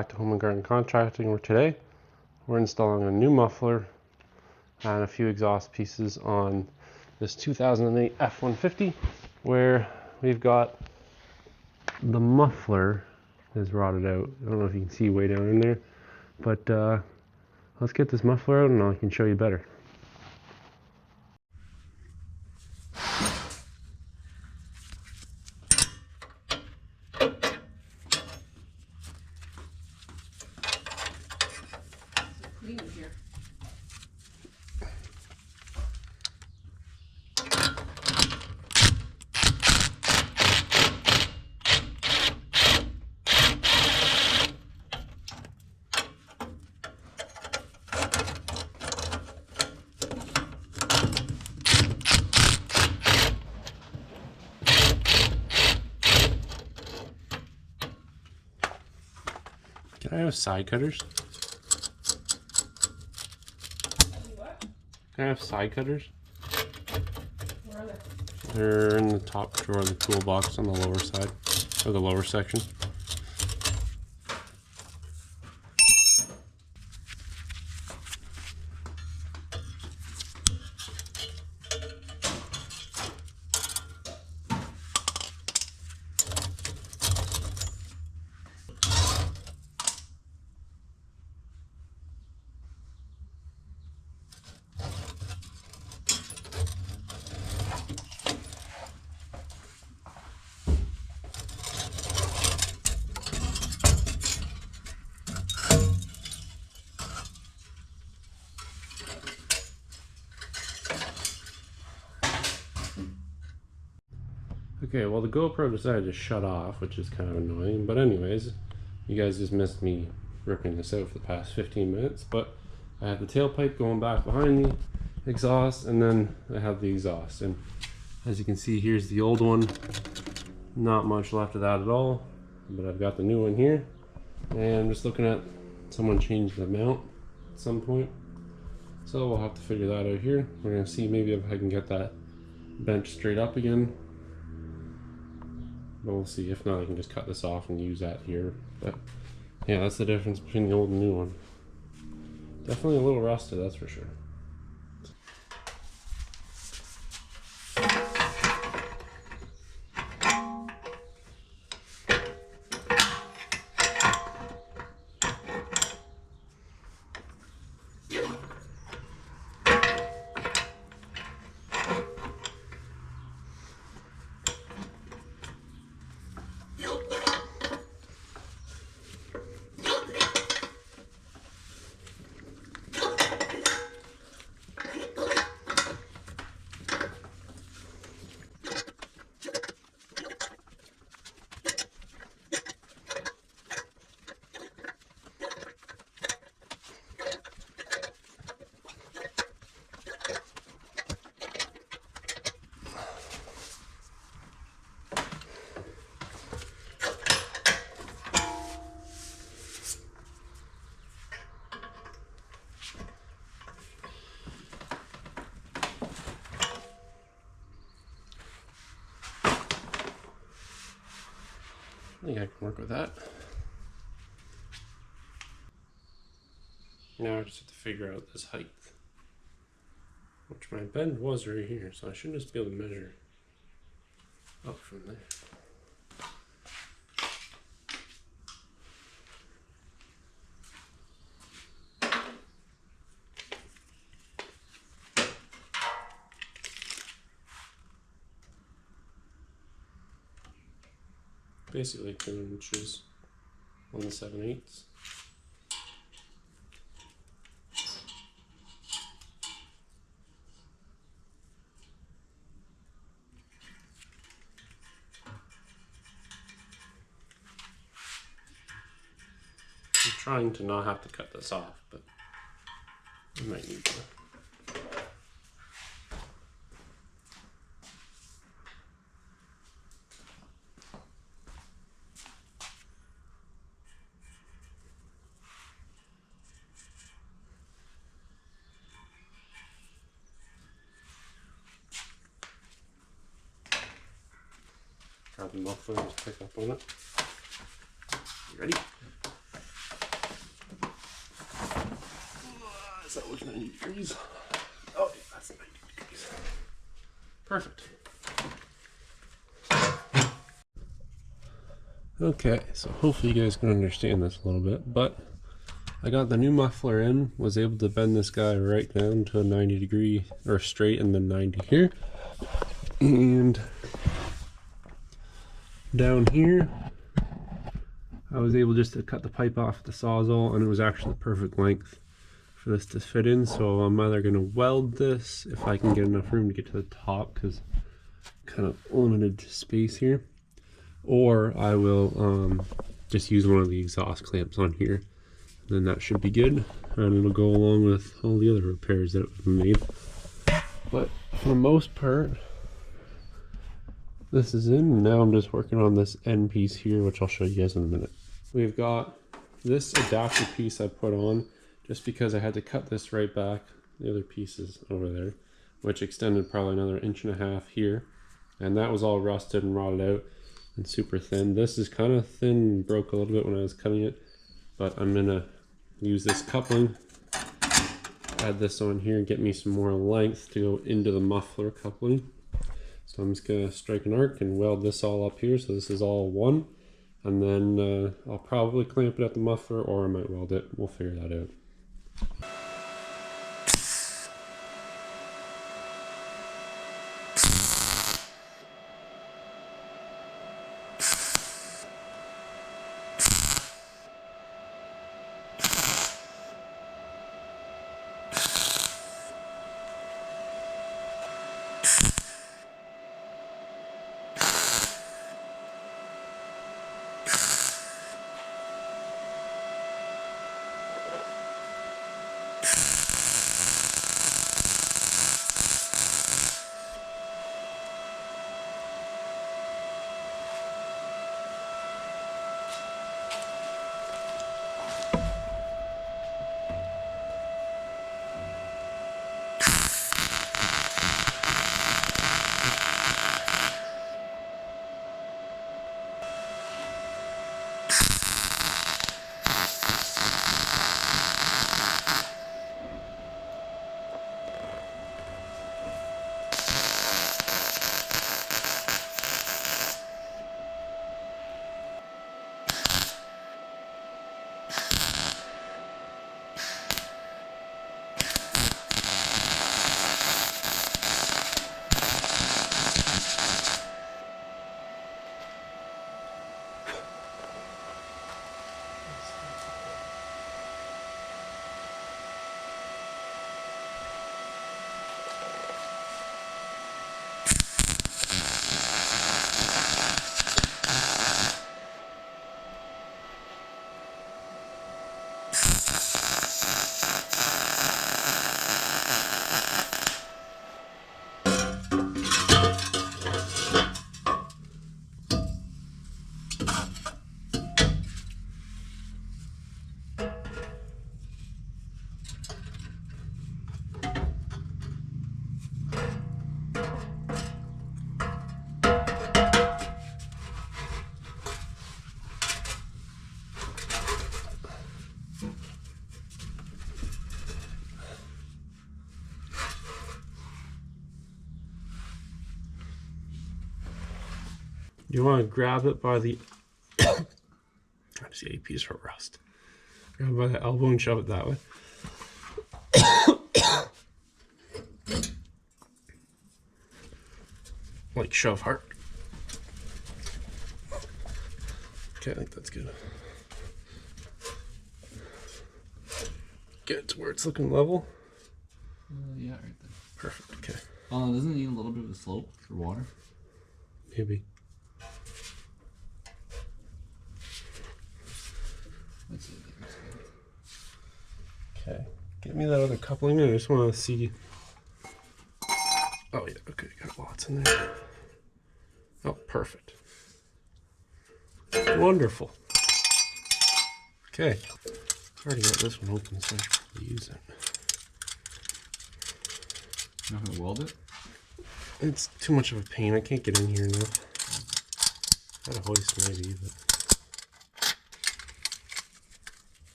back to Home and Garden Contracting, where today we're installing a new muffler and a few exhaust pieces on this 2008 F150, where we've got the muffler is rotted out. I don't know if you can see way down in there, but let's get this muffler out and I can show you better. Clean in here. Can I have side cutters? What? Can I have side cutters? Where are they? They're in the top drawer of the toolbox on the lower side, or the lower section. Okay, well the GoPro decided to shut off, which is kind of annoying, but anyways, you guys just missed me ripping this out for the past 15 minutes, but I have the tailpipe going back behind the exhaust, and then I have the exhaust, and as you can see, here's the old one. Not much left of that at all, but I've got the new one here, and I'm just looking at someone change the mount at some point, so we'll have to figure that out here. We're gonna see maybe if I can get that bench straight up again. But we'll see. If not, I can just cut this off and use that here. But yeah, that's the difference between the old and new one. Definitely a little rusted, that's for sure. I think I can work with that. Now I just have to figure out this height, which my bend was right here, so I should just be able to measure up from there. Basically 2 inches on the 7/8. I'm trying to not have to cut this off, but I might need to. Grab the muffler and just pick up on it. You ready? Does that look 90 degrees? Oh, yeah, that's 90 degrees. Perfect. Okay, so hopefully you guys can understand this a little bit, but I got the new muffler in, was able to bend this guy right down to a 90 degree, or straight and then 90 here. And down here, I was able just to cut the pipe off with the Sawzall, and it was actually the perfect length for this to fit in. So I'm either going to weld this if I can get enough room to get to the top, because kind of limited space here, or I will just use one of the exhaust clamps on here, and then that should be good, and it'll go along with all the other repairs that we've made. But for the most part, this is in, and now I'm just working on this end piece here, which I'll show you guys in a minute. We've got this adapter piece I put on just because I had to cut this right back, the other pieces over there, which extended probably another 1.5 inches here, and that was all rusted and rotted out and super thin. This is kind of thin and broke a little bit when I was cutting it, but I'm gonna use this coupling, add this on here and get me some more length to go into the muffler coupling. So I'm just gonna strike an arc and weld this all up here so this is all one, and then I'll probably clamp it at the muffler, or I might weld it. We'll figure that out. You want to grab it by the I see a piece of rust. Grab it by the elbow and shove it that way. Like shove hard. Okay, I think that's good. Get it to where it's looking level. Yeah, right there. Perfect, okay. Doesn't it need a little bit of a slope for water? Maybe. Let's see. Okay, get me that other coupling. I just want to see. Oh yeah, okay, got lots in there. Oh, perfect. Wonderful. Okay, already got this one open, so I should probably use it. You're not gonna weld it? It's too much of a pain. I can't get in here enough. Got a hoist maybe, but.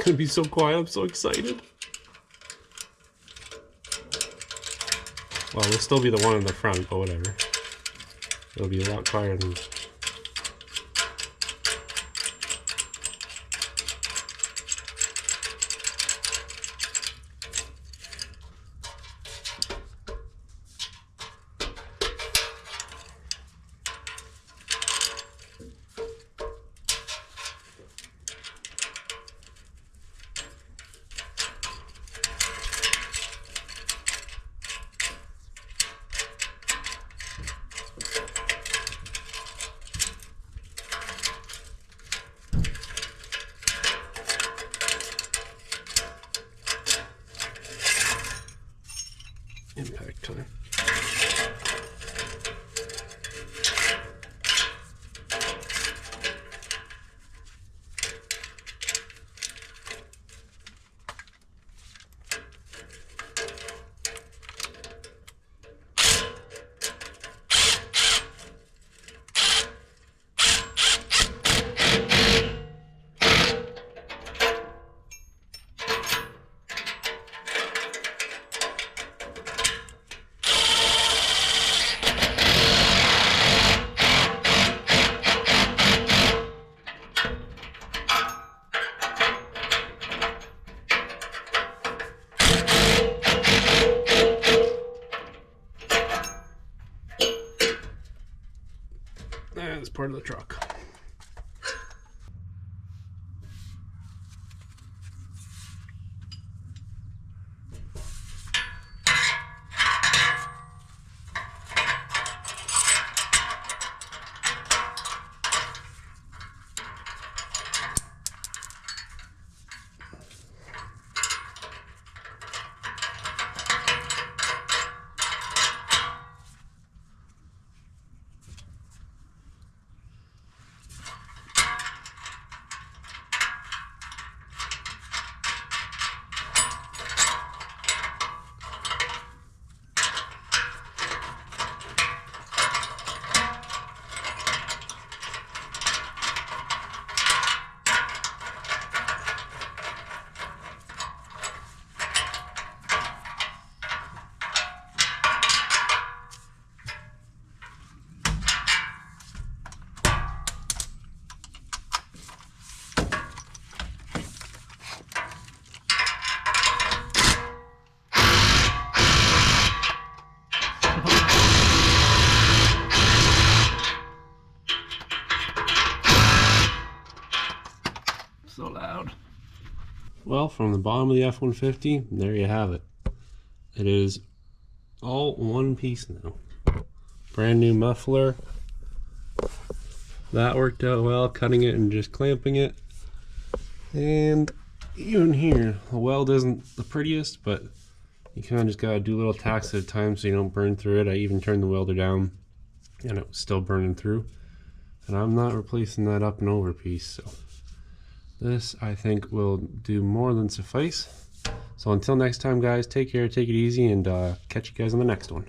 gonna be so quiet. I'm so excited. Well, it'll still be the one in the front, but whatever. It'll be a lot quieter than... Impact time. That's part of the truck. So loud. Well, from the bottom of the F-150, there you have it. It is all one piece now. Brand new muffler. That worked out well, cutting it and just clamping it. And even here, the weld isn't the prettiest, but you kind of just gotta do little tacks at a time so you don't burn through it. I even turned the welder down and it was still burning through. And I'm not replacing that up and over piece, so this I think will do more than suffice. So until next time guys, take care, take it easy, and catch you guys on the next one.